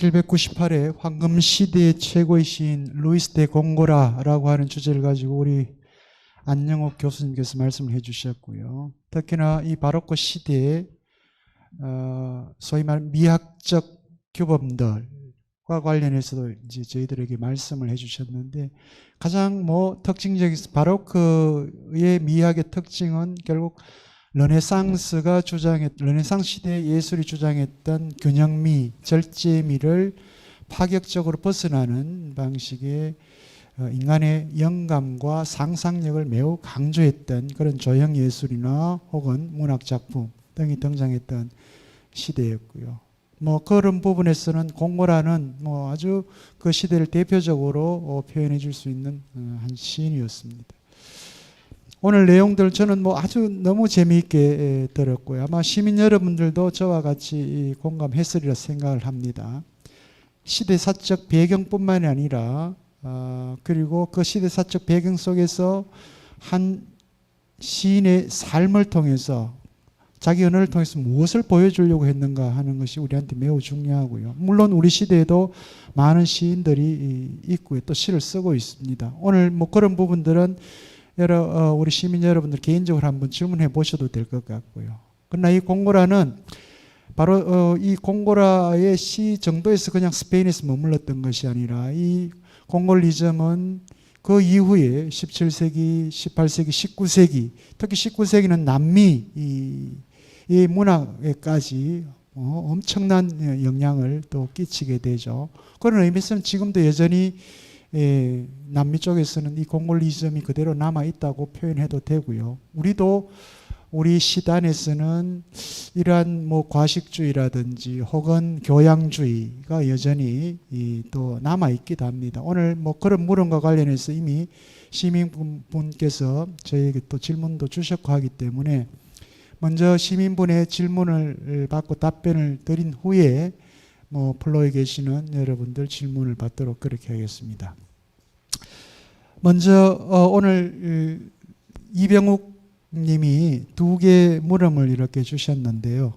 1798회 황금 시대의 최고의 시인 루이스 데 공고라라고 하는 주제를 가지고 우리 안영옥 교수님께서 말씀을 해주셨고요. 특히나 이 바로크 시대의 소위 말하는 미학적 규범들과 관련해서도 이제 저희들에게 말씀을 해주셨는데, 가장 특징적인 바로크의 미학의 특징은 결국 르네상스 시대의 예술이 주장했던 균형미, 절제미를 파격적으로 벗어나는 방식의 인간의 영감과 상상력을 매우 강조했던 그런 조형 예술이나 혹은 문학 작품 등이 등장했던 시대였고요. 그런 부분에서는 공고라는 아주 그 시대를 대표적으로 표현해 줄 수 있는 한 시인이었습니다. 오늘 내용들 저는 아주 너무 재미있게 들었고요. 아마 시민 여러분들도 저와 같이 공감했으리라 생각을 합니다. 시대사적 배경뿐만이 아니라 그리고 그 시대사적 배경 속에서 한 시인의 삶을 통해서, 자기 언어를 통해서 무엇을 보여주려고 했는가 하는 것이 우리한테 매우 중요하고요. 물론 우리 시대에도 많은 시인들이 있고요. 또 시를 쓰고 있습니다. 오늘 그런 부분들은 우리 시민 여러분들 개인적으로 한번 질문해 보셔도 될 것 같고요. 그러나 이 공고라는 바로 이 공고라의 시 정도에서 그냥 스페인에서 머물렀던 것이 아니라, 이 콩골리즘은 그 이후에 17세기, 18세기, 19세기, 특히 19세기는 남미의 문화에까지 엄청난 영향을 또 끼치게 되죠. 그런 의미에서는 지금도 여전히 남미 쪽에서는 이 콩골리즘이 그대로 남아있다고 표현해도 되고요. 우리도 우리 시단에서는 이러한 과식주의라든지 혹은 교양주의가 여전히 또 남아있기도 합니다. 오늘 그런 물음과 관련해서 이미 시민분께서 저에게 또 질문도 주셨고 하기 때문에 먼저 시민분의 질문을 받고 답변을 드린 후에 플로에 계시는 여러분들 질문을 받도록 그렇게 하겠습니다. 먼저 오늘 이병욱 님이 두 개의 물음을 이렇게 주셨는데요.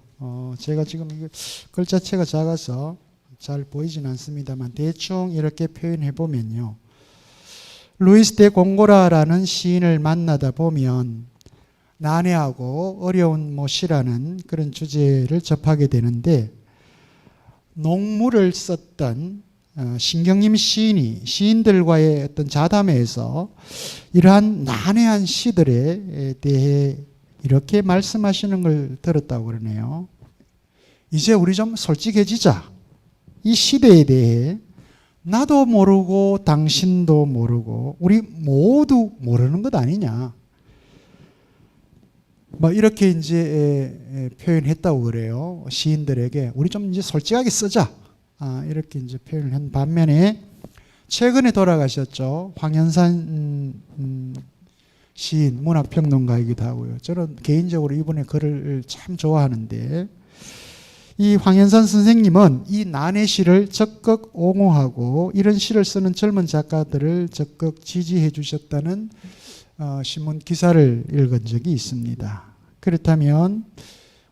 제가 지금 이게 글자체가 작아서 잘 보이진 않습니다만 대충 이렇게 표현해 보면요. 루이스 데 공고라라는 시인을 만나다 보면 난해하고 어려운 시라는 그런 주제를 접하게 되는데, 농무를 썼던 신경림 시인이 시인들과의 어떤 자담회에서 이러한 난해한 시들에 대해 이렇게 말씀하시는 걸 들었다고 그러네요. 이제 우리 좀 솔직해지자. 이 시대에 대해 나도 모르고 당신도 모르고 우리 모두 모르는 것 아니냐. 이렇게 이제 표현했다고 그래요. 시인들에게 우리 좀 이제 솔직하게 쓰자. 이렇게 이제 표현을 한 반면에 최근에 돌아가셨죠. 황현산 시인, 문학평론가이기도 하고요. 저는 개인적으로 이분의 글을 참 좋아하는데, 이 황현산 선생님은 이 난의 시를 적극 옹호하고 이런 시를 쓰는 젊은 작가들을 적극 지지해 주셨다는 신문 기사를 읽은 적이 있습니다. 그렇다면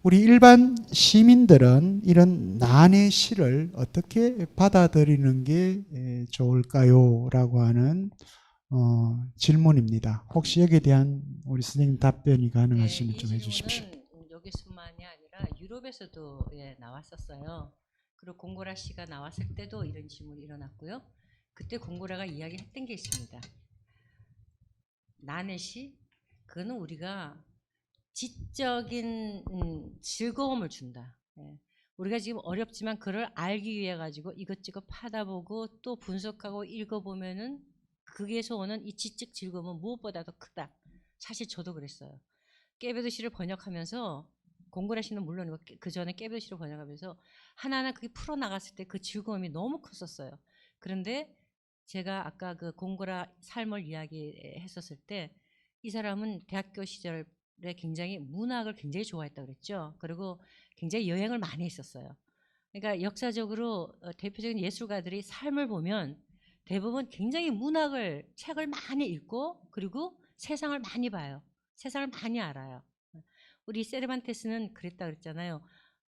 우리 일반 시민들은 이런 난의 시를 어떻게 받아들이는 게 좋을까요? 라고 하는 질문입니다. 혹시 여기에 대한 우리 선생님 답변이 가능하시면 좀 해주십시오. 여기서만이 아니라 유럽에서도 나왔었어요. 그리고 공고라 씨가 나왔을 때도 이런 질문이 일어났고요. 그때 공고라가 이야기했던 게 있습니다. 난의 시, 그거는 우리가 지적인 즐거움을 준다. 우리가 지금 어렵지만 그걸 알기 위해 가지고 이것저것 파다보고 또 분석하고 읽어보면은 거기에서 오는 이 지적 즐거움은 무엇보다도 크다. 사실 저도 그랬어요. 깨베도 시를 번역하면서, 공고라 씨는 물론 그 전에 깨베도 시를 번역하면서 하나하나 그게 풀어나갔을 때 그 즐거움이 너무 컸었어요. 그런데 제가 아까 그 공고라 삶을 이야기했었을 때, 이 사람은 대학교 시절에 굉장히 문학을 굉장히 좋아했다고 그랬죠. 그리고 굉장히 여행을 많이 했었어요. 그러니까 역사적으로 대표적인 예술가들이 삶을 보면 대부분 굉장히 책을 많이 읽고 그리고 세상을 많이 봐요. 세상을 많이 알아요. 우리 세르반테스는 그랬다 그랬잖아요.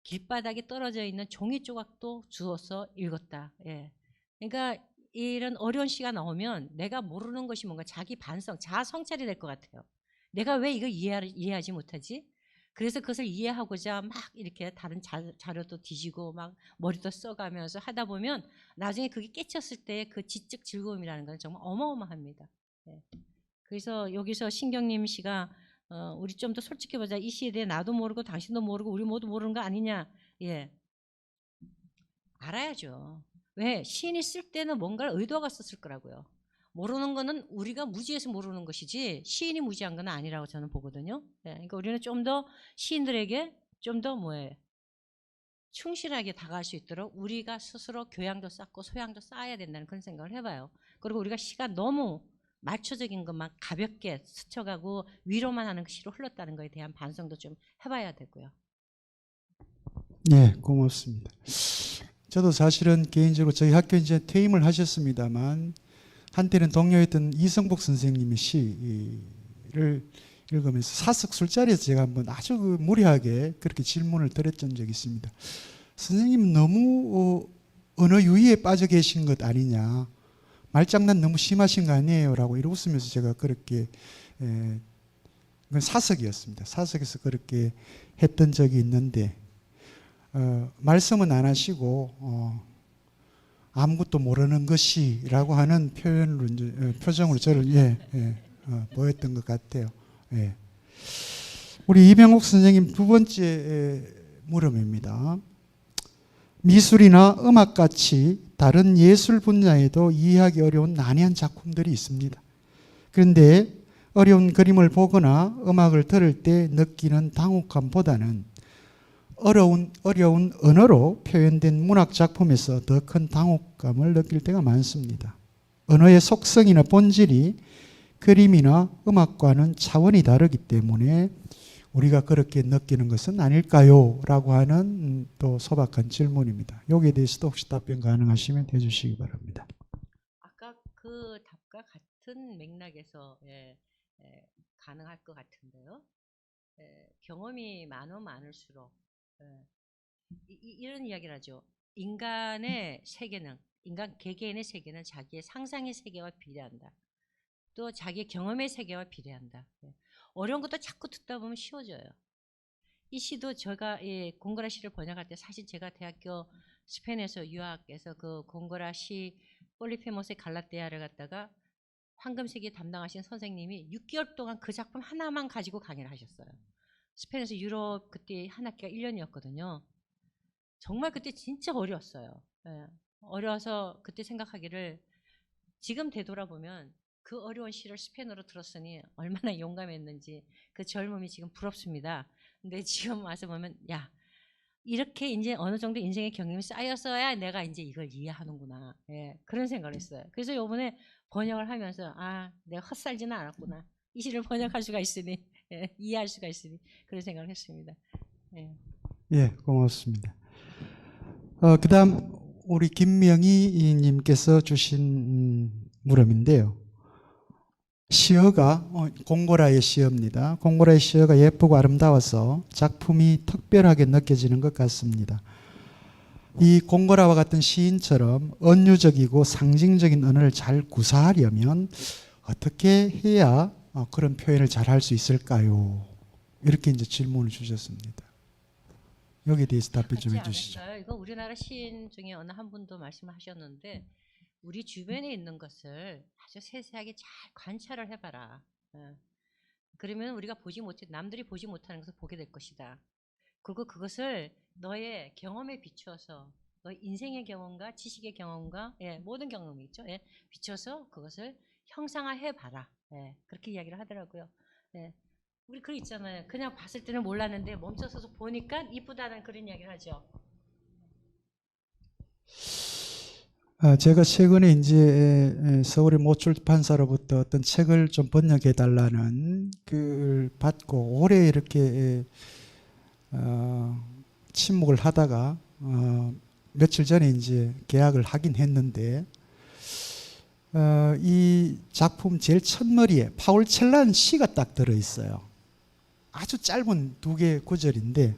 길바닥에 떨어져 있는 종이 조각도 주워서 읽었다. 예. 그러니까 이런 어려운 시가 나오면 내가 모르는 것이 뭔가 자기 반성, 자아 성찰이 될 것 같아요. 내가 왜 이걸 이해하지 못하지? 그래서 그것을 이해하고자 막 이렇게 다른 자료도 뒤지고 막 머리도 써가면서 하다 보면 나중에 그게 깨쳤을 때 그 지적 즐거움이라는 건 정말 어마어마합니다. 예. 그래서 여기서 신경림 씨가 우리 좀 더 솔직히 보자. 이 시에 대해 나도 모르고 당신도 모르고 우리 모두 모르는 거 아니냐. 예. 알아야죠. 왜? 시인이 쓸 때는 뭔가를 의도가 썼을 거라고요. 모르는 거는 우리가 무지해서 모르는 것이지 시인이 무지한 건 아니라고 저는 보거든요. 예. 그러니까 우리는 좀 더 시인들에게 좀 더 뭐예요? 충실하게 다가갈 수 있도록 우리가 스스로 교양도 쌓고 소양도 쌓아야 된다는 그런 생각을 해봐요. 그리고 우리가 시가 너무 말초적인 것만 가볍게 스쳐가고 위로만 하는 시로 흘렀다는 것에 대한 반성도 좀 해봐야 되고요. 네, 고맙습니다. 저도 사실은 개인적으로 저희 학교 이제 퇴임을 하셨습니다만 한때는 동료였던 이성복 선생님의 시를 읽으면서 사석 술자리에서 제가 한번 아주 무리하게 그렇게 질문을 드렸던 적이 있습니다. 선생님 너무 언어 유희에 빠져 계신 것 아니냐, 말장난 너무 심하신 거 아니에요? 라고 이러 웃으면서 제가 그렇게 그건 사석이었습니다. 사석에서 그렇게 했던 적이 있는데 말씀은 안 하시고 아무것도 모르는 것이라고 하는 표현으로 이제 표정으로 저를 보였던 것 같아요. 예. 우리 이병옥 선생님 두 번째 물음입니다. 미술이나 음악같이 다른 예술 분야에도 이해하기 어려운 난해한 작품들이 있습니다. 그런데 어려운 그림을 보거나 음악을 들을 때 느끼는 당혹감보다는 어려운 언어로 표현된 문학 작품에서 더 큰 당혹감을 느낄 때가 많습니다. 언어의 속성이나 본질이 그림이나 음악과는 차원이 다르기 때문에 우리가 그렇게 느끼는 것은 아닐까요? 라고 하는 또 소박한 질문입니다. 여기에 대해서도 혹시 답변 가능하시면 해주시기 바랍니다. 아까 그 답과 같은 맥락에서 가능할 것 같은데요. 경험이 많을수록 이런 이야기를 하죠. 인간의 세계는, 인간 개개인의 세계는 자기의 상상의 세계와 비례한다. 또 자기의 경험의 세계와 비례한다. 어려운 것도 자꾸 듣다 보면 쉬워져요. 이 시도 제가 공고라 시를 번역할 때 사실 제가 대학교 스페인에서 유학해서 그 공고라 시 폴리페모스의 갈라테아를 갖다가 황금세기 담당하신 선생님이 6개월 동안 그 작품 하나만 가지고 강의를 하셨어요. 스페인에서 유럽 그때 한 학기가 1년이었거든요. 정말 그때 진짜 어려웠어요. 어려워서 그때 생각하기를 지금 되돌아보면 그 어려운 시를 스페인어로 들었으니 얼마나 용감했는지 그 젊음이 지금 부럽습니다. 근데 지금 와서 보면 야, 이렇게 이제 어느 정도 인생의 경험이 쌓였어야 내가 이제 이걸 이해하는구나. 그런 생각을 했어요. 그래서 이번에 번역을 하면서 내가 헛살지는 않았구나. 이 시를 번역할 수가 있으니 이해할 수가 있으니 그런 생각을 했습니다. 예, 고맙습니다. 그다음 우리 김명희 님께서 주신 물음인데요. 시어가 공고라의 시어입니다. 공고라의 시어가 예쁘고 아름다워서 작품이 특별하게 느껴지는 것 같습니다. 이 공고라와 같은 시인처럼 은유적이고 상징적인 언어를 잘 구사하려면 어떻게 해야 그런 표현을 잘 할 수 있을까요? 이렇게 이제 질문을 주셨습니다. 여기에 대해서 답변 좀 해주시죠. 이거 우리나라 시인 중에 어느 한 분도 말씀하셨는데 우리 주변에 있는 것을 아주 세세하게 잘 관찰을 해봐라. 그러면 우리가 남들이 보지 못하는 것을 보게 될 것이다. 그리고 그것을 너의 경험에 비추어서 너의 인생의 경험과 지식의 경험과 모든 경험이 있죠. 비춰서 그것을 형상화해봐라. 그렇게 이야기를 하더라고요. 우리 그 있잖아요. 그냥 봤을 때는 몰랐는데 멈춰서서 보니까 이쁘다는 그런 이야기를 하죠. 제가 최근에 이제 서울의 모출판사로부터 어떤 책을 좀 번역해 달라는 글 받고 오래 이렇게 침묵을 하다가 며칠 전에 이제 계약을 하긴 했는데 이 작품 제일 첫머리에 파울 첼란 시가 딱 들어 있어요. 아주 짧은 2개 구절인데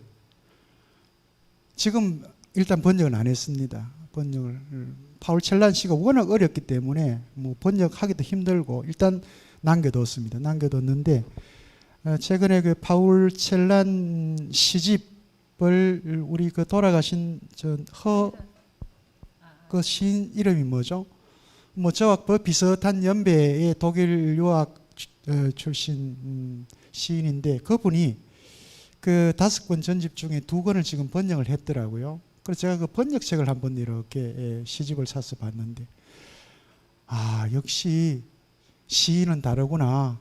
지금 일단 번역은 안 했습니다. 번역을 파울 첼란 시가 워낙 어렵기 때문에 뭐 번역하기도 힘들고 일단 남겨뒀습니다. 남겨뒀는데 최근에 그 파울 첼란 시집을 우리 그 돌아가신 그 시인 이름이 뭐죠? 뭐 저와 비슷한 연배의 독일 유학 출신 시인인데 그분이 그 5권 전집 중에 2권을 지금 번역을 했더라고요. 그래서 제가 그 번역책을 한번 이렇게 시집을 사서 봤는데 역시 시인은 다르구나.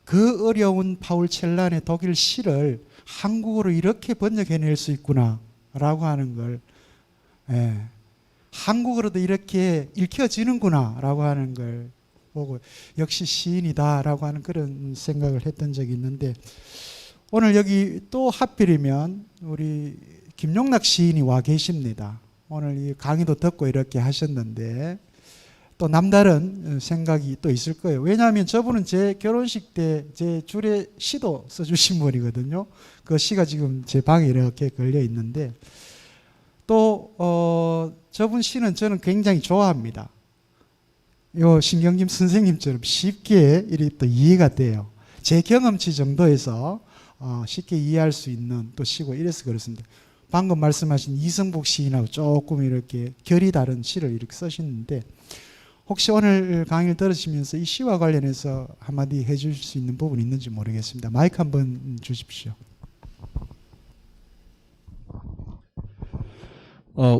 그 어려운 파울 첼란의 독일 시를 한국어로 이렇게 번역해낼 수 있구나 라고 하는 걸 한국어로도 이렇게 읽혀지는구나 라고 하는 걸 보고 역시 시인이다 라고 하는 그런 생각을 했던 적이 있는데 오늘 여기 또 하필이면 우리 김용락 시인이 와 계십니다. 오늘 이 강의도 듣고 이렇게 하셨는데 또 남다른 생각이 또 있을 거예요. 왜냐하면 저분은 제 결혼식 때 제 줄에 시도 써주신 분이거든요. 그 시가 지금 제 방에 이렇게 걸려 있는데 또 저분 시는 저는 굉장히 좋아합니다. 요 신경림 선생님처럼 쉽게 이렇게 또 이해가 돼요. 제 경험치 정도에서 쉽게 이해할 수 있는 또 시고 이래서 그렇습니다. 방금 말씀하신 이승복 시인하고 조금 이렇게 결이 다른 시를 이렇게 쓰시는데 혹시 오늘 강의를 들으시면서 이 시와 관련해서 한마디 해주실 수 있는 부분이 있는지 모르겠습니다. 마이크 한번 주십시오.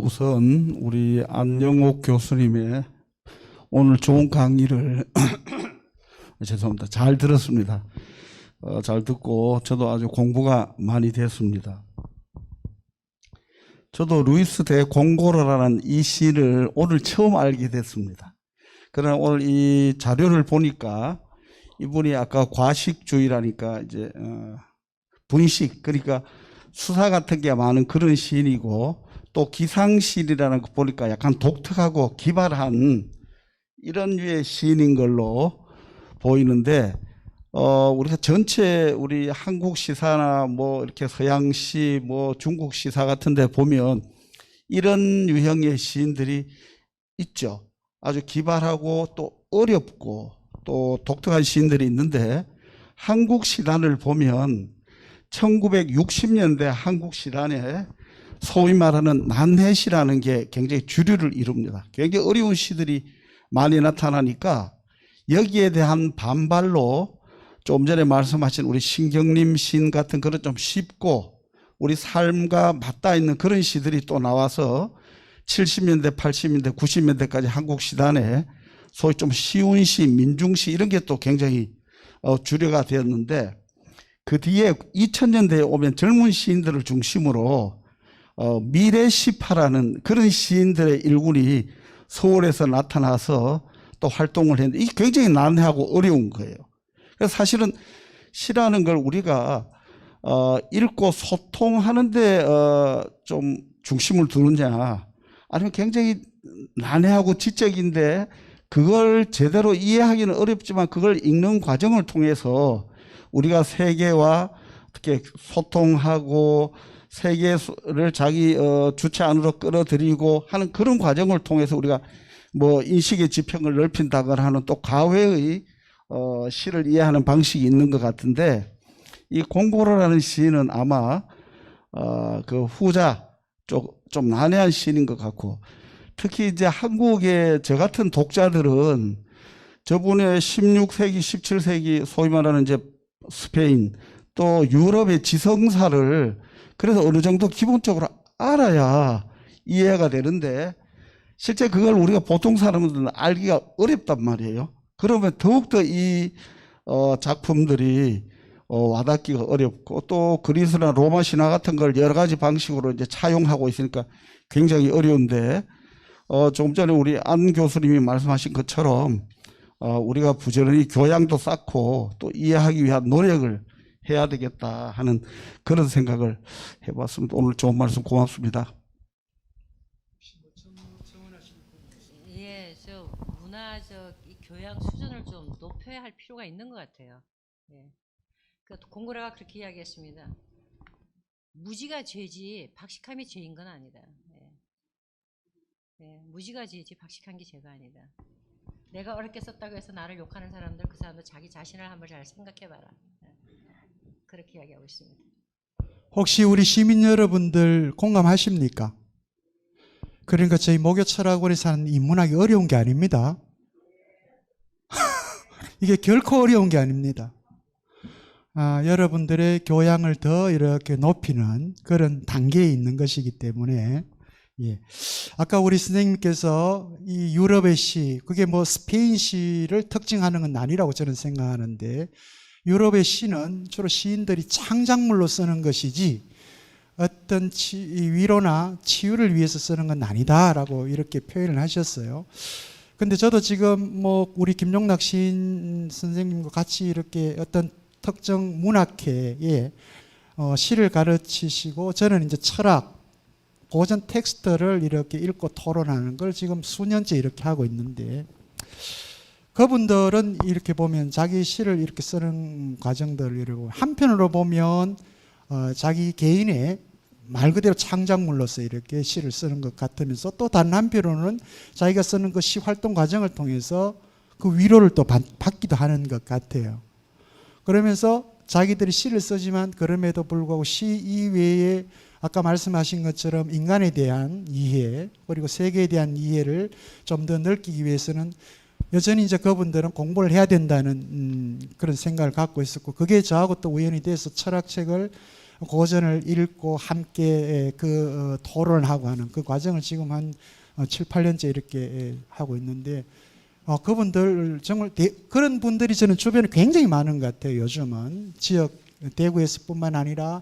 우선 우리 안영옥 교수님의 오늘 좋은 강의를 죄송합니다. 잘 들었습니다. 잘 듣고 저도 아주 공부가 많이 됐습니다. 저도 루이스 대 공고르라는 이 시를 오늘 처음 알게 됐습니다. 그러나 오늘 이 자료를 보니까 이분이 아까 과식주의라니까 이제 분식 그러니까 수사 같은 게 많은 그런 시인이고 또 기상시인이라는 거 보니까 약간 독특하고 기발한 이런 류의 시인인 걸로 보이는데 우리가 전체 우리 한국 시사나 뭐 이렇게 서양시 뭐 중국 시사 같은 데 보면 이런 유형의 시인들이 있죠. 아주 기발하고 또 어렵고 또 독특한 시인들이 있는데 한국 시단을 보면 1960년대 한국 시단에 소위 말하는 난해시라는 게 굉장히 주류를 이룹니다. 굉장히 어려운 시들이 많이 나타나니까 여기에 대한 반발로 좀 전에 말씀하신 우리 신경림 시인 같은 그런 좀 쉽고 우리 삶과 맞닿아 있는 그런 시들이 또 나와서 70년대, 80년대, 90년대까지 한국 시단에 소위 좀 쉬운 시, 민중시 이런 게 또 굉장히 주류가 되었는데 그 뒤에 2000년대에 오면 젊은 시인들을 중심으로 미래시파라는 그런 시인들의 일군이 서울에서 나타나서 또 활동을 했는데 이게 굉장히 난해하고 어려운 거예요. 그래서 사실은 시라는 걸 우리가 읽고 소통하는데 좀 중심을 두느냐 아니면 굉장히 난해하고 지적인데 그걸 제대로 이해하기는 어렵지만 그걸 읽는 과정을 통해서 우리가 세계와 어떻게 소통하고 세계를 자기 주체 안으로 끌어들이고 하는 그런 과정을 통해서 우리가 뭐 인식의 지평을 넓힌다거나 하는 또 가외의 시를 이해하는 방식이 있는 것 같은데 이 공고르라는 시인은 아마 그 후자 쪽 좀 난해한 시인인 것 같고 특히 이제 한국의 저 같은 독자들은 저분의 16세기, 17세기 소위 말하는 이제 스페인 또 유럽의 지성사를 그래서 어느 정도 기본적으로 알아야 이해가 되는데 실제 그걸 우리가 보통 사람들은 알기가 어렵단 말이에요. 그러면 더욱더 이 작품들이 와닿기가 어렵고 또 그리스나 로마 신화 같은 걸 여러 가지 방식으로 이제 차용하고 있으니까 굉장히 어려운데 조금 전에 우리 안 교수님이 말씀하신 것처럼 우리가 부지런히 교양도 쌓고 또 이해하기 위한 노력을 해야 되겠다 하는 그런 생각을 해봤습니다. 오늘 좋은 말씀 고맙습니다. 예, 저 문화적 이 교양 수준을 좀 높여야 할 필요가 있는 것 같아요. 예. 그 공고라가 그렇게 이야기했습니다. 무지가 죄지 박식함이 죄인 건 아니다. 무지가 죄지 박식한 게 죄가 아니다. 내가 어렵게 썼다고 해서 나를 욕하는 사람들, 그 사람들 자기 자신을 한번 잘 생각해봐라. 그렇게 이야기하고 있습니다. 혹시 우리 시민 여러분들 공감하십니까? 그러니까 저희 목요 철학원에서 하는 인문학이 어려운 게 아닙니다. 이게 결코 어려운 게 아닙니다. 여러분들의 교양을 더 이렇게 높이는 그런 단계에 있는 것이기 때문에, 예. 아까 우리 선생님께서 이 유럽의 시, 그게 뭐 스페인 시를 특징하는 건 아니라고 저는 생각하는데, 유럽의 시는 주로 시인들이 창작물로 쓰는 것이지 어떤 위로나 치유를 위해서 쓰는 건 아니다라고 이렇게 표현을 하셨어요. 근데 저도 지금 뭐 우리 김용락 시인 선생님과 같이 이렇게 어떤 특정 문학회에 시를 가르치시고, 저는 이제 철학, 고전 텍스트를 이렇게 읽고 토론하는 걸 지금 수년째 이렇게 하고 있는데, 그분들은 이렇게 보면 자기 시를 이렇게 쓰는 과정들을 이러고, 한편으로 보면 자기 개인의 말 그대로 창작물로서 이렇게 시를 쓰는 것 같으면서, 또 다른 한편으로는 자기가 쓰는 그 시 활동 과정을 통해서 그 위로를 또 받기도 하는 것 같아요. 그러면서 자기들이 시를 쓰지만 그럼에도 불구하고 시 이외에 아까 말씀하신 것처럼 인간에 대한 이해, 그리고 세계에 대한 이해를 좀 더 넓히기 위해서는 여전히 이제 그분들은 공부를 해야 된다는 그런 생각을 갖고 있었고, 그게 저하고 또 우연이 돼서 철학책을, 고전을 읽고 함께 토론을 하고 하는 그 과정을 지금 한 7, 8년째 이렇게 하고 있는데, 그분들 정말 그런 분들이 저는 주변에 굉장히 많은 것 같아요. 요즘은 지역 대구에서뿐만 아니라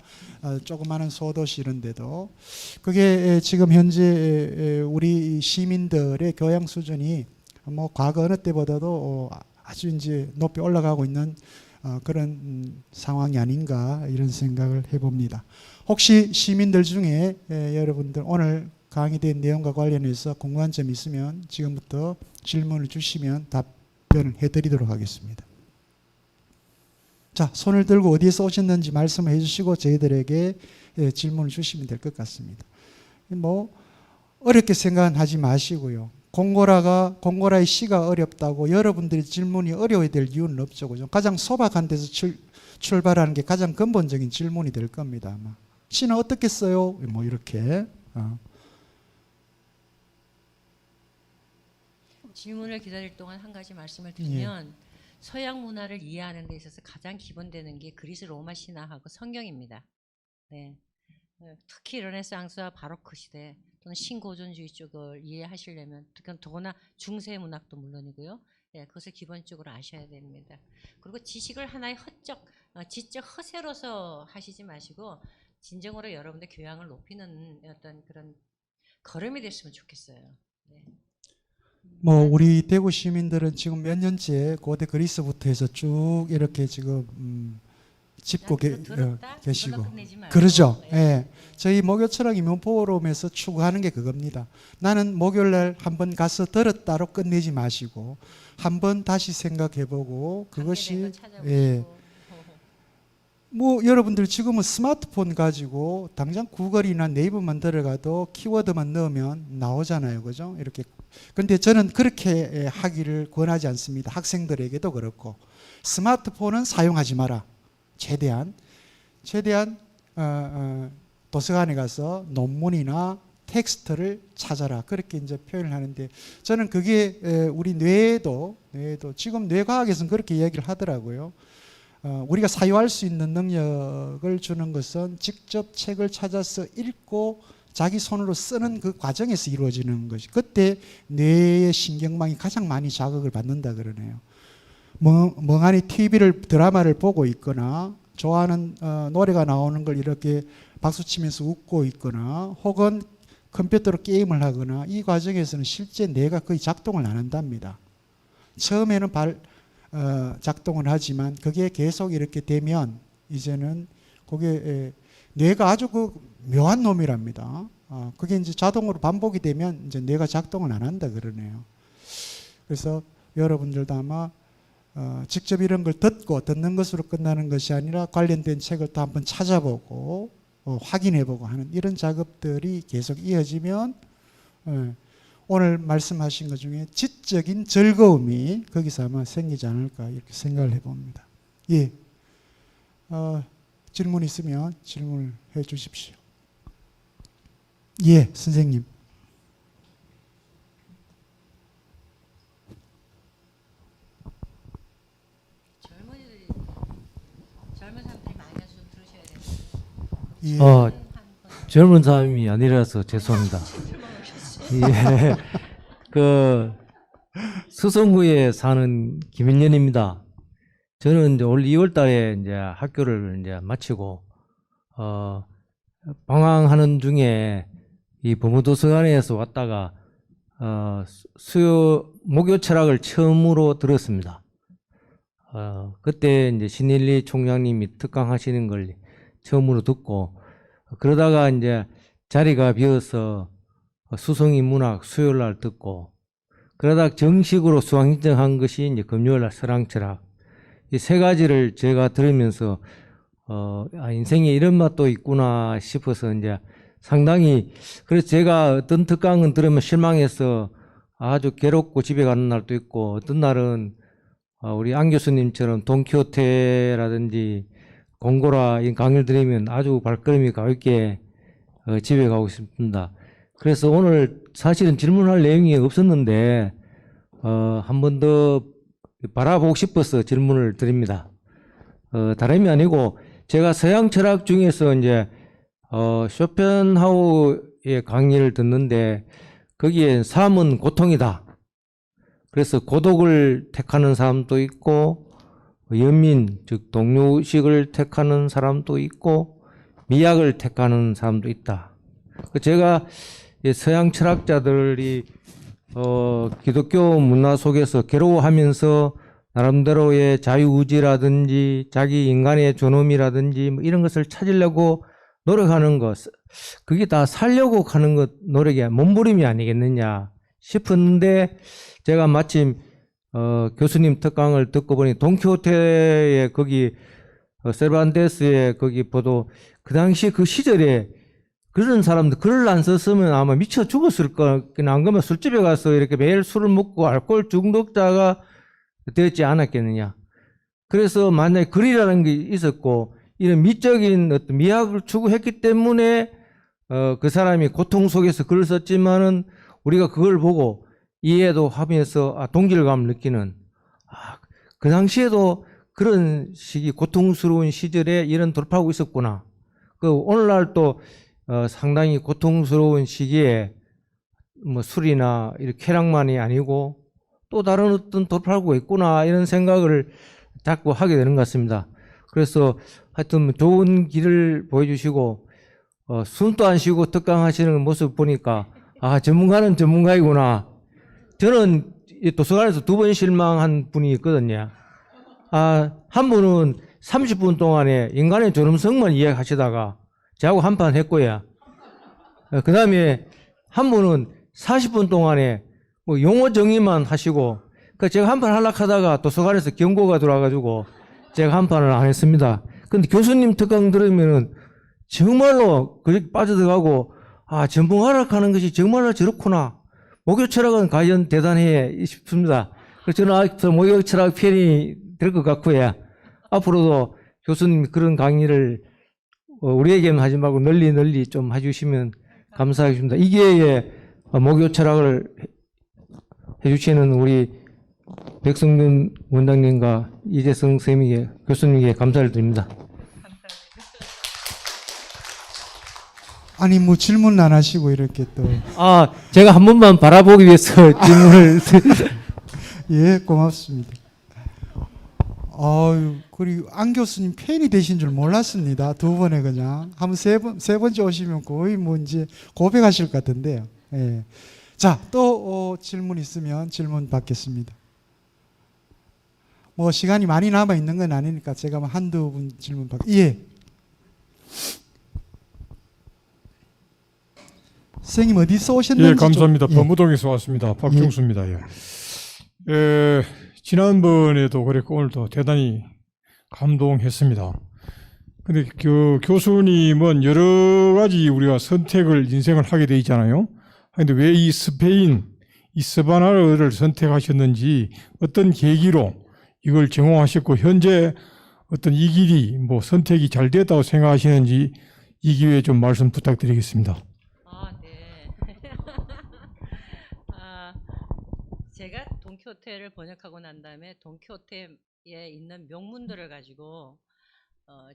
조그마한 소도시 이런 데도. 그게 지금 현재 우리 시민들의 교양 수준이 뭐 과거 어느 때보다도 아주 이제 높이 올라가고 있는 그런 상황이 아닌가 이런 생각을 해봅니다. 혹시 시민들 중에 여러분들 오늘 강의된 내용과 관련해서 궁금한 점 있으면 지금부터 질문을 주시면 답변을 해드리도록 하겠습니다. 자, 손을 들고 어디에서 오셨는지 말씀을 해주시고 저희들에게 질문을 주시면 될 것 같습니다. 뭐 어렵게 생각하지 마시고요. 공고라의 시가 어렵다고 여러분들이 질문이 어려워야 될 이유는 없죠. 그죠? 가장 소박한 데서 출발하는 게 가장 근본적인 질문이 될 겁니다. 아마. 시는 어떻게 써요? 뭐 이렇게. 질문을 기다릴 동안 한 가지 말씀을 드리면, 서양 문화를 이해하는 데 있어서 가장 기본되는 게 그리스 로마 신화하고 성경입니다. 네. 특히 르네상스와 바로크 시대 또는 신고전주의 쪽을 이해하시려면, 더구나 중세 문학도 물론이고요. 그것을 기본적으로 아셔야 됩니다. 그리고 지식을 하나의 지적 허세로서 하시지 마시고 진정으로 여러분의 교양을 높이는 어떤 그런 걸음이 됐으면 좋겠어요. 네. 뭐 우리 대구 시민들은 지금 몇 년째 고대 그리스부터 해서 쭉 이렇게 지금 짚고 계시고 그러죠. 예. 저희 목요 철학 이면 포럼에서 추구하는 게 그겁니다. 나는 목요일날 한번 가서 들었다로 끝내지 마시고 한번 다시 생각해보고, 그것이 뭐 여러분들 지금은 스마트폰 가지고 당장 구글이나 네이버만 들어가도 키워드만 넣으면 나오잖아요. 그죠? 이렇게. 근데 저는 그렇게 하기를 권하지 않습니다. 학생들에게도 그렇고. 스마트폰은 사용하지 마라. 최대한 도서관에 가서 논문이나 텍스트를 찾아라. 그렇게 이제 표현을 하는데, 저는 그게 우리 뇌에도 지금 뇌과학에서는 그렇게 얘기를 하더라고요. 우리가 사유할 수 있는 능력을 주는 것은 직접 책을 찾아서 읽고 자기 손으로 쓰는 그 과정에서 이루어지는 것이, 그때 뇌의 신경망이 가장 많이 자극을 받는다 그러네요. 멍하니 드라마를 보고 있거나 좋아하는 노래가 나오는 걸 이렇게 박수치면서 웃고 있거나 혹은 컴퓨터로 게임을 하거나, 이 과정에서는 실제 뇌가 거의 작동을 안 한답니다. 처음에는 작동을 하지만 그게 계속 이렇게 되면 이제는 그게 뇌가 아주 묘한 놈이랍니다. 그게 이제 자동으로 반복이 되면 이제 뇌가 작동을 안 한다 그러네요. 그래서 여러분들도 아마 직접 이런 걸 듣는 것으로 끝나는 것이 아니라 관련된 책을 또 한번 찾아보고 확인해보고 하는 이런 작업들이 계속 이어지면 오늘 말씀하신 것 중에 지적인 즐거움이 거기서 아마 생기지 않을까 이렇게 생각을 해봅니다. 예, 질문 있으면 질문을 해 주십시오. 예, 선생님. 젊은 사람들이 많이 와서 들으셔야 돼요. 예. 젊은 사람이 아니라서 죄송합니다. 예. 그 수성구에 사는 김인년입니다. 저는 이제 올 2월 달에 이제 학교를 이제 마치고 방황하는 중에 이 법무도서관에서 왔다가 수요 목요 철학을 처음으로 들었습니다. 그때 이제 신일리 총장님이 특강하시는 걸 처음으로 듣고 그러다가 이제 자리가 비어서 수성이 문학 수요일 날 듣고 그러다 정식으로 수강 신청한 것이 이제 금요일 날 서랑철학 이 세 가지를 제가 들으면서 인생에 이런 맛도 있구나 싶어서 이제 상당히 그래서 제가 어떤 특강은 들으면 실망해서 아주 괴롭고 집에 가는 날도 있고 어떤 날은 우리 안 교수님처럼 돈키호테라든지 공고라 이 강의를 들으면 아주 발걸음이 가볍게 집에 가고 싶습니다. 그래서 오늘 사실은 질문할 내용이 없었는데 한 번 더 바라보고 싶어서 질문을 드립니다. 다름이 아니고 제가 서양 철학 중에서 이제 쇼펜하우의 강의를 듣는데 거기에 삶은 고통이다. 그래서 고독을 택하는 사람도 있고 연민 즉 동료의식을 택하는 사람도 있고 미학을 택하는 사람도 있다. 제가 서양 철학자들이 기독교 문화 속에서 괴로워하면서 나름대로의 자유의지라든지 자기 인간의 존엄이라든지 뭐 이런 것을 찾으려고 노력하는 것, 그게 다 살려고 하는 것 노력이 몸부림이 아니겠느냐 싶었는데 제가 마침 교수님 특강을 듣고 보니 돈키호테의 거기 세르반테스의 거기 보도 그 당시 그 시절에 그런 사람들 글을 안 썼으면 아마 미쳐 죽었을 거. 안 그러면 술집에 가서 이렇게 매일 술을 먹고 알코올 중독자가 되었지 않았겠느냐. 그래서 만약에 글이라는 게 있었고 이런 미적인 어떤 미학을 추구했기 때문에 그 사람이 고통 속에서 글을 썼지만은 우리가 그걸 보고 이해도 하면서 동질감을 느끼는 그 당시에도 그런 시기 고통스러운 시절에 이런 돌파하고 있었구나. 그 오늘날 또 상당히 고통스러운 시기에 뭐 술이나 이렇게 쾌락만이 아니고 또 다른 어떤 돌파하고 있구나 이런 생각을 자꾸 하게 되는 것 같습니다. 그래서 하여튼 좋은 길을 보여주시고 숨도 안 쉬고 특강하시는 모습 보니까 전문가는 전문가이구나. 저는 도서관에서 2번 실망한 분이 있거든요. 한 분은 30분 동안에 인간의 존엄성만 이야기하시다가 저하고 한판 했고요. 그 다음에 한 분은 40분 동안에 뭐 용어 정의만 하시고, 제가 한판 하려고 하다가 도서관에서 경고가 들어와가지고 제가 한판을 안 했습니다. 근데 교수님 특강 들으면은 정말로 그렇게 빠져들어가고, 전문가라 하는 것이 정말로 저렇구나. 목요 철학은 과연 대단해 싶습니다. 그래서 저는 아직도 목요 철학 편이 될 것 같고요. 앞으로도 교수님 그런 강의를 우리에게만 하지 말고 널리 좀 해주시면 감사하겠습니다. 이 기회에 목요 철학을 해주시는 우리 백성균 원장님과 이재성 선생님께 교수님께 감사를 드립니다. 아니 뭐 질문 안 하시고 이렇게 또 제가 한 번만 바라보기 위해서 질문을 예, 고맙습니다. 그리고 안 교수님 팬이 되신 줄 몰랐습니다. 2번에 그냥 한번 세 번째 오시면 거의 뭐 이제 고백하실 것 같은데요. 예. 자, 또 질문 있으면 질문 받겠습니다. 뭐 시간이 많이 남아 있는 건 아니니까 제가 뭐 한두 분 질문 예. 선생님 어디서 오셨는지 예, 감사합니다. 좀, 법무동에서 왔습니다. 박중수입니다. 지난번에도 그랬고 오늘도 대단히 감동했습니다. 근데 그 교수님은 여러 가지 우리가 선택을 인생을 하게 돼 있잖아요. 근데 왜 이 스페인, 이 스바나를 선택하셨는지 어떤 계기로 이걸 전공하셨고 현재 어떤 이 길이 뭐 선택이 잘 됐다고 생각하시는지 이 기회에 좀 말씀 부탁드리겠습니다. 네. 아, 제가 돈키호테를 번역하고 난 다음에 돈키호테에 있는 명문들을 가지고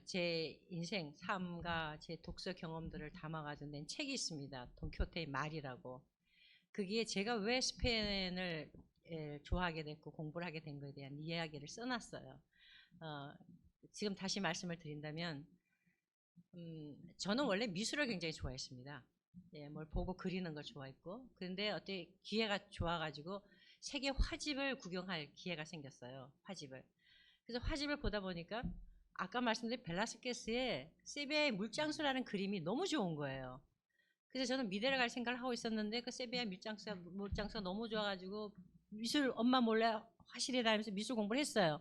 제 인생, 삶과 제 독서 경험들을 담아가지고 낸 책이 있습니다. 돈키호테의 말이라고. 그게 제가 왜 스페인을 좋아하게 됐고 공부를 하게 된 거에 대한 이야기를 써놨어요. 지금 다시 말씀을 드린다면 저는 원래 미술을 굉장히 좋아했습니다. 뭘 보고 그리는 걸 좋아했고, 그런데 어떻게 기회가 좋아가지고 세계 화집을 구경할 기회가 생겼어요. 화집을. 그래서 화집을 보다 보니까 아까 말씀드린 벨라스케스의 세비야의 물장수라는 그림이 너무 좋은 거예요. 그래서 저는 미대를 갈 생각을 하고 있었는데 그 세비야 물장수가 너무 좋아가지고 미술 엄마 몰래 화실에 다니면서 미술 공부를 했어요.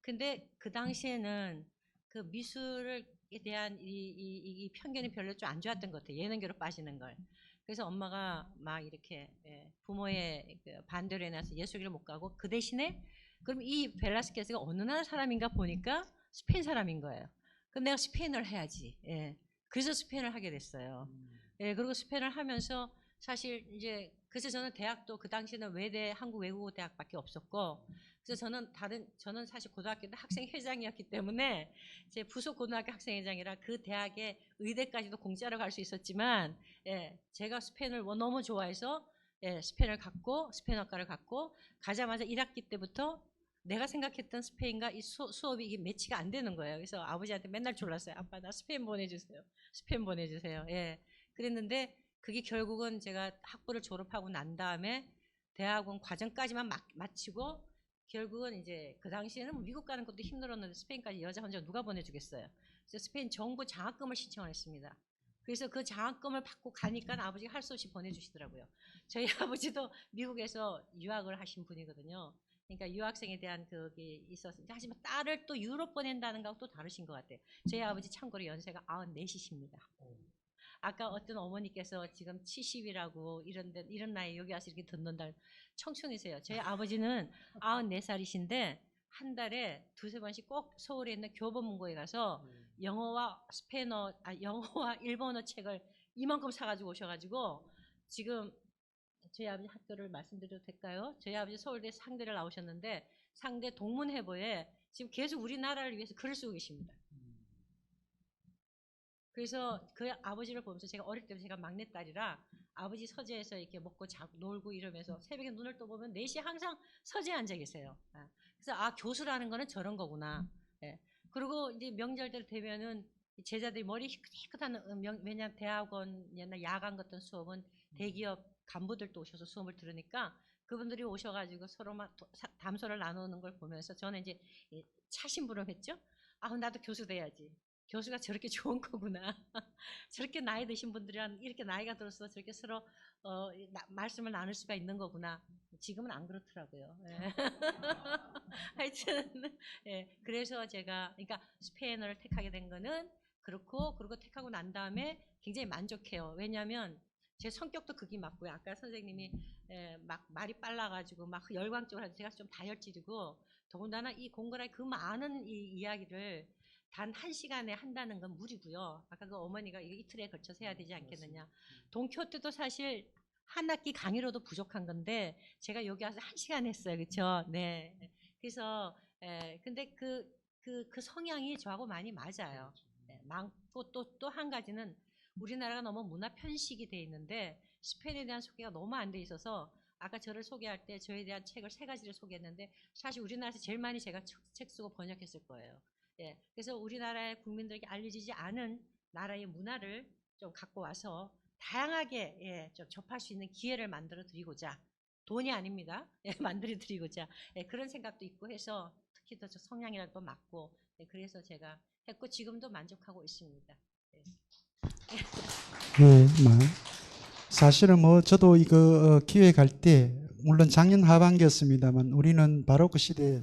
근데 그 당시에는 그 미술에 대한 이 편견이 별로 좀 안 좋았던 것 같아요. 예능계로 빠지는 걸. 그래서 엄마가 막 이렇게 부모의 그 반대로 해놔서 예술계를 못 가고 그 대신에 그럼 이 벨라스케스가 어느 나라 사람인가 보니까 스페인 사람인 거예요. 그럼 내가 스페인어를 해야지. 그래서 스페인을 하게 됐어요. 그리고 스페인을 하면서 사실 이제 그래서 저는 대학도 그 당시에는 외대 한국외국어대학밖에 없었고, 그래서 저는 사실 고등학교 때 학생회장이었기 때문에 제 부속 고등학교 학생회장이라 그 대학의 의대까지도 공짜로 갈 수 있었지만, 제가 스페인을 너무 좋아해서 스페인을 갔고 스페인어과를 갔고 가자마자 1학기 때부터 내가 생각했던 스페인과 이 수업이 이게 매치가 안 되는 거예요. 그래서 아버지한테 맨날 졸랐어요. 아빠 나 스페인 보내주세요. 스페인 보내주세요. 그랬는데 그게 결국은 제가 학부를 졸업하고 난 다음에 대학원 과정까지만 마치고 결국은 이제 그 당시에는 미국 가는 것도 힘들었는데 스페인까지 여자 혼자 누가 보내주겠어요. 그래서 스페인 정부 장학금을 신청을 했습니다. 그래서 그 장학금을 받고 가니까 아버지가 할 수 없이 보내주시더라고요. 저희 아버지도 미국에서 유학을 하신 분이거든요. 그러니까 유학생에 대한 그게 있었는데 하지만 딸을 또 유럽 보낸다는 거하고 또 다르신 것 같아요. 저희 아버지 참고로 연세가 94이십니다. 아까 어떤 어머니께서 지금 70이라고 이런 나이에 여기 와서 이렇게 듣는다 청춘이세요. 저희 아버지는 94살이신데 한 달에 두세 번씩 꼭 서울에 있는 교보문고에 가서 영어와 영어와 일본어 책을 이만큼 사가지고 오셔가지고 지금 저희 아버지 학교를 말씀드려도 될까요? 저희 아버지 서울대 상대를 나오셨는데 상대 동문회보에 지금 계속 우리나라를 위해서 글을 쓰고 계십니다. 그래서 그 아버지를 보면서 제가 어릴 때부터 제가 막내딸이라 아버지 서재에서 이렇게 먹고 자고 놀고 이러면서 새벽에 눈을 떠보면 4시에 항상 서재에 앉아 계세요. 그래서 교수라는 거는 저런 거구나. 그리고 이제 명절들 되면은 제자들이 머리 깨끗한 왜냐하면 대학원이나 야간 같은 수업은 대기업 간부들도 오셔서 수업을 들으니까 그분들이 오셔가지고 서로 막 담소를 나누는 걸 보면서 저는 이제 차심부름했죠. 나도 교수 돼야지. 교수가 저렇게 좋은 거구나. 저렇게 나이 드신 분들이랑 이렇게 나이가 들어서 저렇게 서로 말씀을 나눌 수가 있는 거구나. 지금은 안 그렇더라고요. 하여튼 그래서 제가 그러니까 스페인어를 택하게 된 거는 그렇고 그리고 택하고 난 다음에 굉장히 만족해요. 왜냐하면 제 성격도 그게 맞고요. 아까 선생님이 막 말이 빨라가지고 막 열광적으로 해서 제가 좀 다혈질이고 더군다나 이 공부라 그 많은 이 이야기를 단 1시간에 한다는 건 무리고요. 아까 그 어머니가 이거 이틀에 걸쳐서 해야 되지 않겠느냐. 돈키호테도 사실 한 학기 강의로도 부족한 건데 제가 여기 와서 1시간 했어요. 그렇죠? 네. 그래서 근데 그 성향이 저하고 많이 맞아요. 많고 또 한 가지는 우리나라가 너무 문화 편식이 돼 있는데 스페인에 대한 소개가 너무 안 돼 있어서 아까 저를 소개할 때 저에 대한 책을 3가지를 소개했는데 사실 우리나라에서 제일 많이 제가 책 쓰고 번역했을 거예요. 그래서 우리나라의 국민들에게 알려지지 않은 나라의 문화를 좀 갖고 와서 다양하게 좀 접할 수 있는 기회를 만들어 드리고자 돈이 아닙니다. 만들어 드리고자 그런 생각도 있고 해서 특히 더 성향이랑도 맞고 그래서 제가 했고 지금도 만족하고 있습니다. 사실은 뭐 저도 이거 기획할 때 물론 작년 하반기였습니다만 우리는 바로크 시대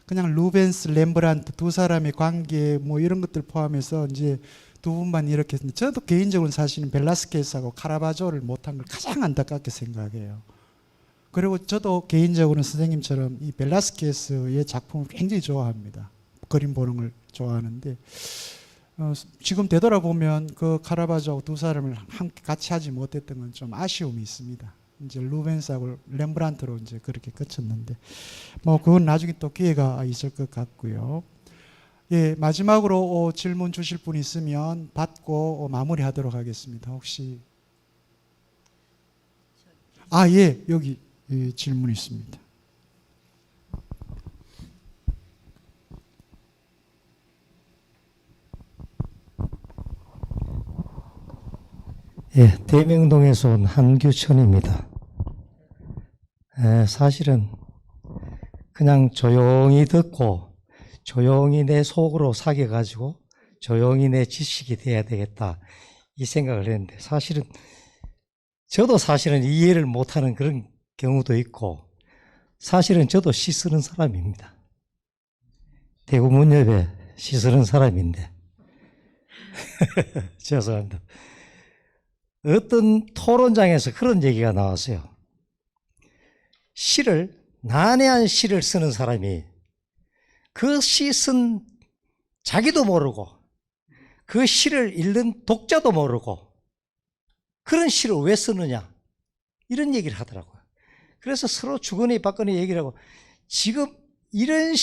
그냥 루벤스, 렘브란트 두 사람의 관계 뭐 이런 것들 포함해서 이제 두 분만 이렇게 했는데 저도 개인적으로 사실은 벨라스케스하고 카라바조를 못한 걸 가장 안타깝게 생각해요. 그리고 저도 개인적으로는 선생님처럼 이 벨라스케스의 작품을 굉장히 좋아합니다. 그림 보는 걸 좋아하는데 지금 되돌아보면 그 카라바조하고 두 사람을 함께 같이 하지 못했던 건 좀 아쉬움이 있습니다. 이제 루벤스하고 렘브란트로 이제 그렇게 그쳤는데 뭐 그건 나중에 또 기회가 있을 것 같고요. 예, 마지막으로 질문 주실 분 있으면 받고 마무리하도록 하겠습니다. 혹시 예, 여기 질문 있습니다. 예, 대명동에서 온 한규천입니다. 사실은 그냥 조용히 듣고 조용히 내 속으로 사겨가지고 조용히 내 지식이 돼야 되겠다 이 생각을 했는데 저도 사실은 이해를 못하는 그런 경우도 있고 사실은 저도 시 쓰는 사람입니다. 대구문협에 시 쓰는 사람인데 죄송합니다. 어떤 토론장에서 그런 얘기가 나왔어요. 난해한 시를 쓰는 사람이 그 시 쓴 자기도 모르고 그 시를 읽는 독자도 모르고 그런 시를 왜 쓰느냐 이런 얘기를 하더라고요. 그래서 서로 주거니 받거니 얘기를 하고 지금 이런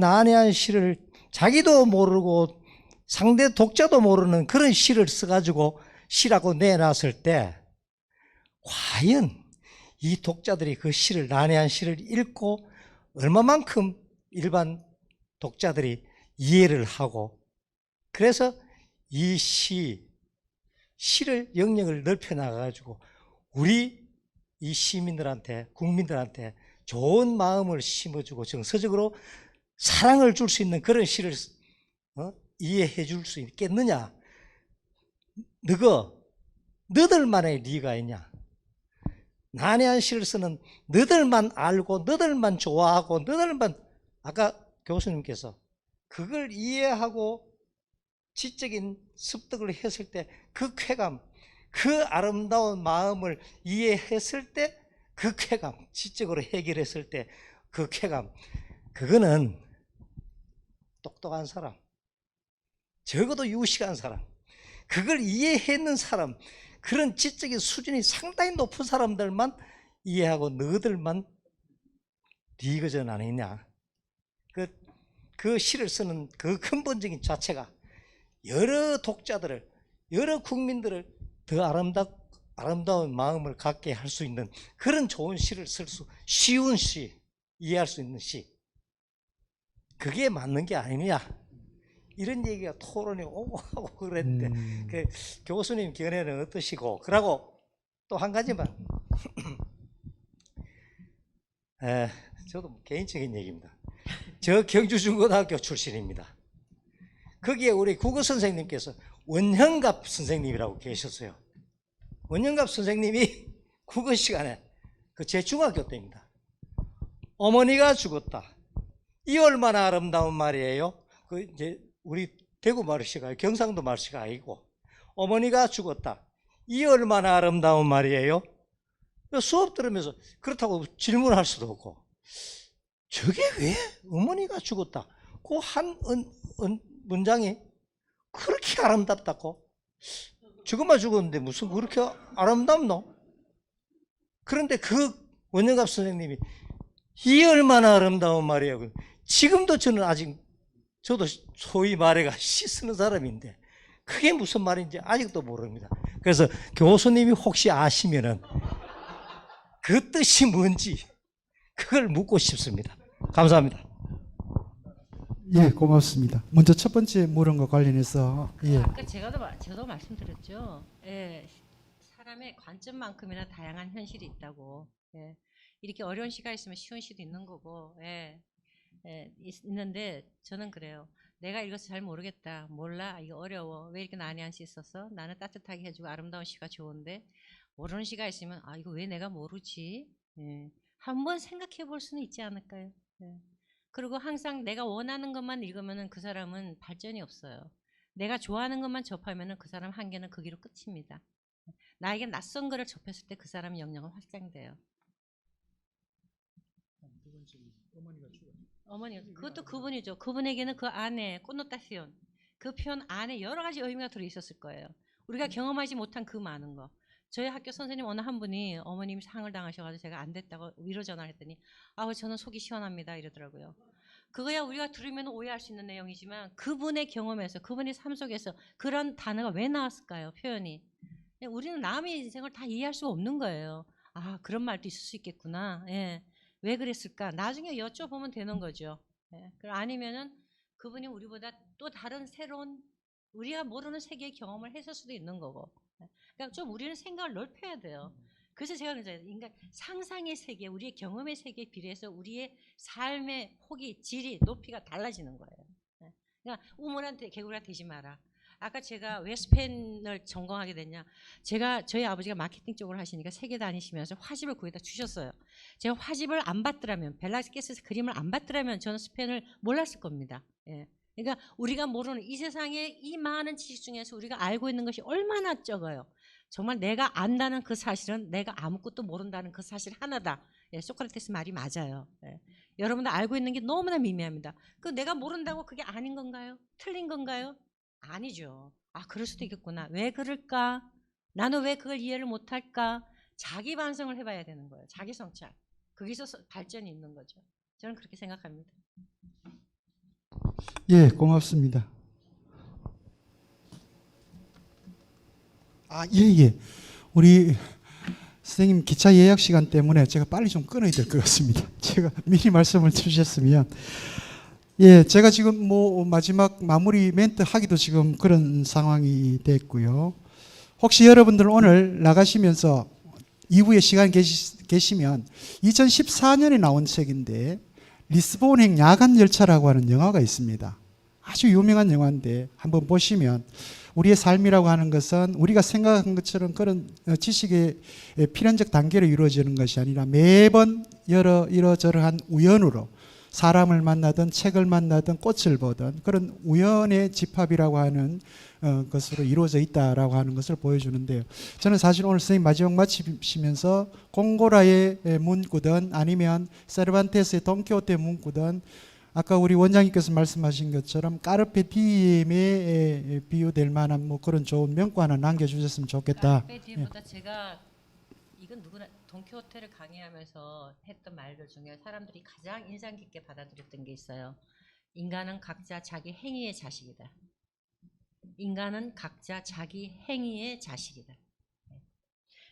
난해한 시를 자기도 모르고 상대 독자도 모르는 그런 시를 써가지고 시라고 내놨을 때 과연 이 독자들이 그 난해한 시를 읽고 얼마만큼 일반 독자들이 이해를 하고 그래서 이 시를 영역을 넓혀 나가가지고 우리 이 시민들한테 국민들한테 좋은 마음을 심어주고 정서적으로 사랑을 줄 수 있는 그런 시를 이해해 줄 수 있겠느냐. 너들만의 리가 있냐. 난해한 시를 쓰는 너들만 알고 너들만 좋아하고 너들만 아까 교수님께서 그걸 이해하고 지적인 습득을 했을 때 그 쾌감, 그 아름다운 마음을 이해했을 때 그 쾌감, 지적으로 해결했을 때 그 쾌감, 그거는 똑똑한 사람, 적어도 유식한 사람, 그걸 이해했는 사람, 그런 지적인 수준이 상당히 높은 사람들만 이해하고 너희들만 리거전 아니냐. 그 시를 쓰는 그 근본적인 자체가 여러 독자들을, 여러 국민들을 더 아름다운 마음을 갖게 할 수 있는 그런 좋은 시를 쓸 수, 쉬운 시, 이해할 수 있는 시. 그게 맞는 게 아니냐. 이런 얘기가 토론이 오고 하고 그랬는데 그 교수님 견해는 어떠시고? 그러고 또 한 가지만 저도 개인적인 얘기입니다. 저 경주중고등학교 출신입니다. 거기에 우리 국어 선생님께서 원형갑 선생님이라고 계셨어요. 원형갑 선생님이 국어 시간에 제 중학교 때입니다. 어머니가 죽었다. 이 얼마나 아름다운 말이에요. 이제 우리 대구 말씨가 경상도 말씨가 아니고 어머니가 죽었다. 이 얼마나 아름다운 말이에요. 수업 들으면서 그렇다고 질문할 수도 없고 저게 왜 어머니가 죽었다. 그 한 문장이 그렇게 아름답다고. 죽으면 죽었는데 무슨 그렇게 아름답노? 그런데 그 원영갑 선생님이 이 얼마나 아름다운 말이에요. 지금도 저는 저도 소위 말해가 시 쓰는 사람인데 그게 무슨 말인지 아직도 모릅니다. 그래서 교수님이 혹시 아시면은 그 뜻이 뭔지 그걸 묻고 싶습니다. 감사합니다. 예, 고맙습니다. 먼저 첫 번째 물은 거 관련해서 아까 저도 말씀드렸죠. 예, 사람의 관점만큼이나 다양한 현실이 있다고. 예, 이렇게 어려운 시가 있으면 쉬운 시도 있는 거고. 있는데 저는 그래요. 내가 이것을 잘 모르겠다. 몰라. 이거 어려워. 왜 이렇게 난해한 시 썼어? 나는 따뜻하게 해주고 아름다운 시가 좋은데 모르는 시가 있으면 이거 왜 내가 모르지? 한번 생각해 볼 수는 있지 않을까요? 그리고 항상 내가 원하는 것만 읽으면은 그 사람은 발전이 없어요. 내가 좋아하는 것만 접하면은 그 사람 한계는 거기로 끝입니다. 나에게 낯선 거를 접했을 때 그 사람의 영역은 확장돼요. 어머니, 그것도 그분이죠. 그분에게는 그 안에 코노타시온, 그 표현 안에 여러 가지 의미가 들어 있었을 거예요. 우리가 경험하지 못한 그 많은 거. 저희 학교 선생님 어느 한 분이 어머님이 상을 당하셔가지고 제가 안 됐다고 위로 전화를 했더니 아우 저는 속이 시원합니다 이러더라고요. 그거야 우리가 들으면 오해할 수 있는 내용이지만 그분의 경험에서 그분의 삶 속에서 그런 단어가 왜 나왔을까요? 표현이. 우리는 남의 인생을 다 이해할 수 없는 거예요. 아 그런 말도 있을 수 있겠구나. 예. 왜 그랬을까? 나중에 여쭤보면 되는 거죠. 예. 아니면은 그분이 우리보다 또 다른 새로운 우리가 모르는 세계의 경험을 했을 수도 있는 거고. 그러니까 좀 우리는 생각을 넓혀야 돼요. 그래서 제가 그러잖아요. 인간 상상의 세계, 우리의 경험의 세계에 비례해서 우리의 삶의 폭이, 질이, 높이가 달라지는 거예요. 그러니까 우물한 개구리가 되지 마라. 아까 제가 왜 스페인을 전공하게 됐냐. 저희 아버지가 마케팅 쪽으로 하시니까 세계 다니시면서 화집을 거기다 주셨어요. 제가 화집을 안 받더라면, 벨라스케스 그림을 안 받더라면 저는 스페인을 몰랐을 겁니다. 예. 그러니까 우리가 모르는 이 세상에 이 많은 지식 중에서 우리가 알고 있는 것이 얼마나 적어요. 정말 내가 안다는 그 사실은 내가 아무것도 모른다는 그 사실 하나다. 예, 소크라테스 말이 맞아요. 예. 여러분들 알고 있는 게 너무나 미미합니다. 그 내가 모른다고 그게 아닌 건가요? 틀린 건가요? 아니죠. 아 그럴 수도 있겠구나. 왜 그럴까? 나는 왜 그걸 이해를 못할까? 자기 반성을 해봐야 되는 거예요. 자기 성찰. 거기서 발전이 있는 거죠. 저는 그렇게 생각합니다. 예, 고맙습니다. 예. 우리 선생님 기차 예약 시간 때문에 제가 빨리 좀 끊어야 될 것 같습니다. 제가 미리 말씀을 주셨으면. 예, 제가 지금 뭐 마지막 마무리 멘트 하기도 지금 그런 상황이 됐고요. 혹시 여러분들 오늘 나가시면서 이후에 시간 계시면 2014년에 나온 책인데 리스본행 야간 열차라고 하는 영화가 있습니다. 아주 유명한 영화인데 한번 보시면 우리의 삶이라고 하는 것은 우리가 생각한 것처럼 그런 지식의 필연적 단계로 이루어지는 것이 아니라 매번 이러저러한 우연으로 사람을 만나든 책을 만나든 꽃을 보든 그런 우연의 집합이라고 하는 것으로 이루어져 있다라고 하는 것을 보여주는데요. 저는 사실 오늘 선생님 마지막 마치시면서 공고라의 문구든 아니면 세르반테스의 돈키호테 문구든 아까 우리 원장님께서 말씀하신 것처럼 까르페 디엠에 비유될 만한 뭐 그런 좋은 명구 하나 남겨주셨으면 좋겠다. 까르페 디엠보다 제가 이건 누구나 돈키호테를 강의하면서 했던 말들 중에 사람들이 가장 인상 깊게 받아들였던 게 있어요. 인간은 각자 자기 행위의 자식이다. 인간은 각자 자기 행위의 자식이다.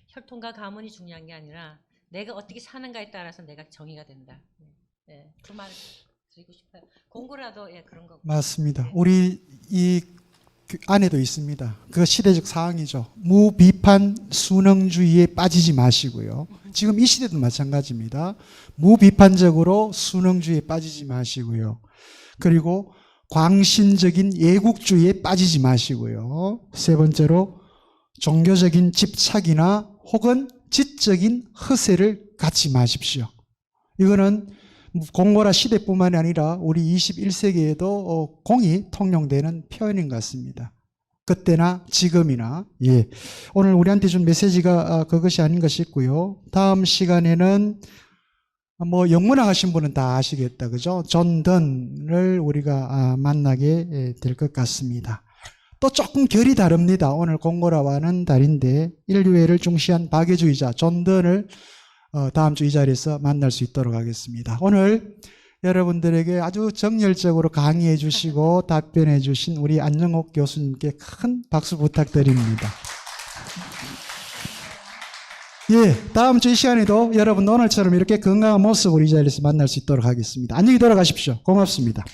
혈통과 가문이 중요한 게 아니라 내가 어떻게 사는가에 따라서 내가 정의가 된다. 그 말을 드리고 싶어요. 공고라도 그런 거. 맞습니다. 우리 이 안에도 있습니다. 그 시대적 사항이죠. 무비판 순응주의에 빠지지 마시고요. 지금 이 시대도 마찬가지입니다. 무비판적으로 순응주의에 빠지지 마시고요. 그리고 광신적인 예국주의에 빠지지 마시고요. 세 번째로 종교적인 집착이나 혹은 지적인 허세를 갖지 마십시오. 이거는 공고라 시대뿐만이 아니라 우리 21세기에도 공이 통용되는 표현인 것 같습니다. 그때나 지금이나. 예. 오늘 우리한테 준 메시지가 그것이 아닌가 싶고요. 다음 시간에는 뭐 영문학 하신 분은 다 아시겠다. 그죠? 존 던을 우리가 만나게 될 것 같습니다. 또 조금 결이 다릅니다. 오늘 공고라와는 다른데 인류애를 중시한 박애주의자 존 던을 다음 주 이 자리에서 만날 수 있도록 하겠습니다. 오늘 여러분들에게 아주 정열적으로 강의해 주시고 답변해 주신 우리 안영옥 교수님께 큰 박수 부탁드립니다. 예, 다음 주 이 시간에도 여러분 오늘처럼 이렇게 건강한 모습으로 이 자리에서 만날 수 있도록 하겠습니다. 안녕히 돌아가십시오. 고맙습니다.